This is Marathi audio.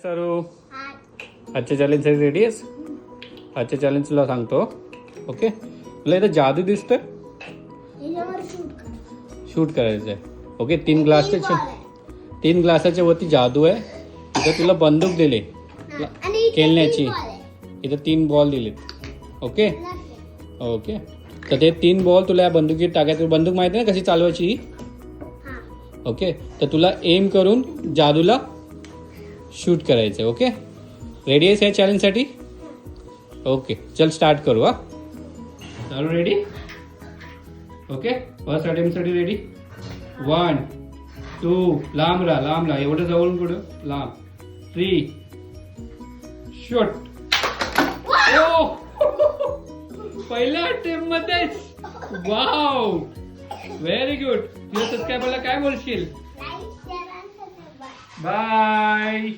सरू आजच्या चॅलेंजसाठी रेडी आहेस? आजच्या चॅलेंज तुला सांगतो. ओके, तुला इथं जादू दिसतोय, शूट करायचं आहे. ओके, तीन ग्लासाच्या वरती जादू आहे. इथं तुला बंदूक दिली खेळण्याची, इथं 3 बॉल दिलेत. ओके ओके, तर ते 3 बॉल तुला या बंदुकीत टाकायचे. बंदूक माहिती ना कशी चालवायची? ओके, तर तुला एम करून जादूला शूट करायचं आहे. ओके, रेडी आहेस या चॅलेंजसाठी? ओके, चल स्टार्ट करू. हा, चालू. रेडी? ओके, फर्स्ट अटेम्प्टसाठी रेडी. 1 2, लांब राहा, एवढं जवळून कुठं लांब. 3 शूट. ओ, पहिल्या अटेम्प्ट मध्येच. Wow, very good. तुझ्या सबस्क्रायबरला काय बोलशील? बाय.